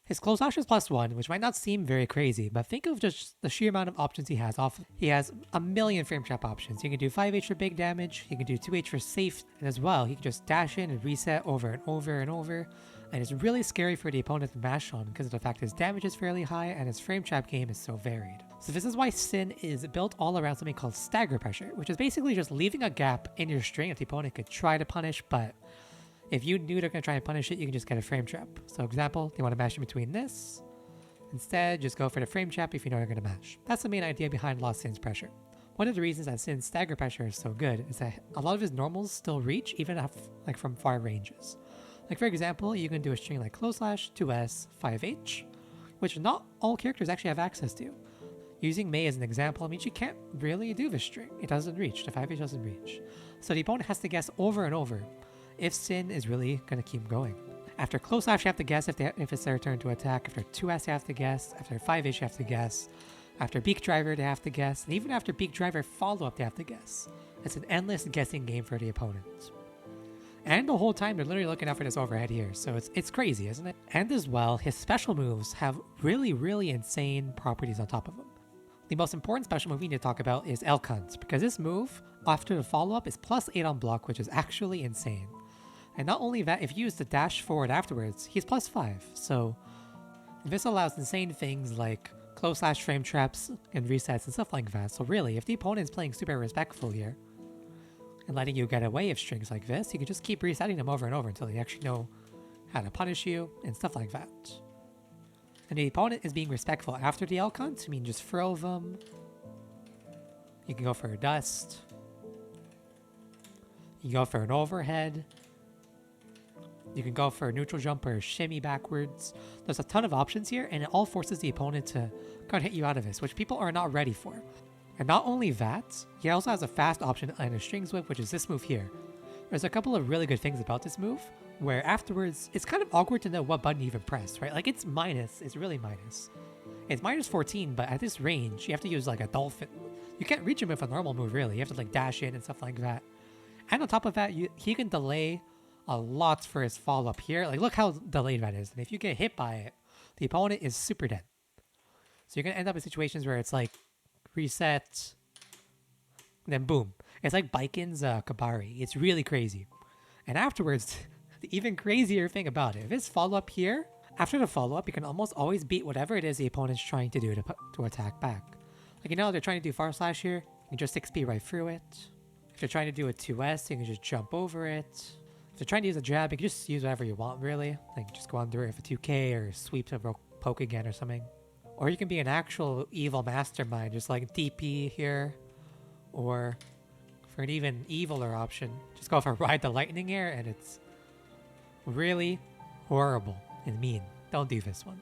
His close slash is +1, which might not seem very crazy, but think of just the sheer amount of options he has. He has a million frame trap options. He can do 5H for big damage, he can do 2H for safe, and as well, he can just dash in and reset over and over and over. And it's really scary for the opponent to mash on because of the fact his damage is fairly high and his frame trap game is so varied. So this is why Sin is built all around something called stagger pressure, which is basically just leaving a gap in your string that the opponent could try to punish, but if you knew they're going to try and punish it, you can just get a frame trap. So example, they want to mash in between this. Instead, just go for the frame trap if you know they're going to mash. That's the main idea behind Lost Sin's pressure. One of the reasons that Sin's stagger pressure is so good is that a lot of his normals still reach even like from far ranges. Like for example, you can do a string like close slash, 2S, 5H, which not all characters actually have access to. Using Mei as an example means you can't really do this string. It doesn't reach, the 5H doesn't reach. So the opponent has to guess over and over if Sin is really going to keep going. After close slash you have to guess if it's their turn to attack, after 2S you have to guess, after 5H you have to guess, after Beak Driver they have to guess, and even after Beak Driver follow-up they have to guess. It's an endless guessing game for the opponent. And the whole time they're literally looking out for this overhead here, so it's crazy, isn't it? And as well, his special moves have really insane properties on top of them. The most important special move we need to talk about is Elk Hunt, because this move, after the follow-up, is +8 on block, which is actually insane. And not only that, if you use the dash forward afterwards, he's +5, so this allows insane things like close slash frame traps and resets and stuff like that. So really, if the opponent is playing super respectful here, and letting you get away with strings like this, you can just keep resetting them over and over until they actually know how to punish you and stuff like that. And the opponent is being respectful after the Elk Hunt. I mean, just throw them. You can go for a dust. You can go for an overhead. You can go for a neutral jump or a shimmy backwards. There's a ton of options here, and it all forces the opponent to kind of hit you out of this, which people are not ready for. And not only that, he also has a fast option and a strings whip, which is this move here. There's a couple of really good things about this move, where afterwards, it's kind of awkward to know what button you even pressed, right? Like it's minus, it's really minus. It's -14, but at this range, you have to use like a dolphin. You can't reach him with a normal move, really. You have to like dash in and stuff like that. And on top of that, he can delay a lot for his follow-up here. Like look how delayed that is. And if you get hit by it, the opponent is super dead. So you're going to end up in situations where it's like, reset, then boom. It's like Baiken's Kabari. It's really crazy. And afterwards, the even crazier thing about it, if it's follow-up here, after the follow-up, you can almost always beat whatever it is the opponent's trying to do to attack back. Like, you know, they're trying to do far slash here, you can just XP right through it. If they're trying to do a 2S, you can just jump over it. If they're trying to use a jab, you can just use whatever you want, really. Like, just go under it with a 2K or sweep to poke again or something. Or you can be an actual evil mastermind, just like DP here. Or for an even eviler option, just go for Ride the Lightning here, and it's really horrible and mean. Don't do this one.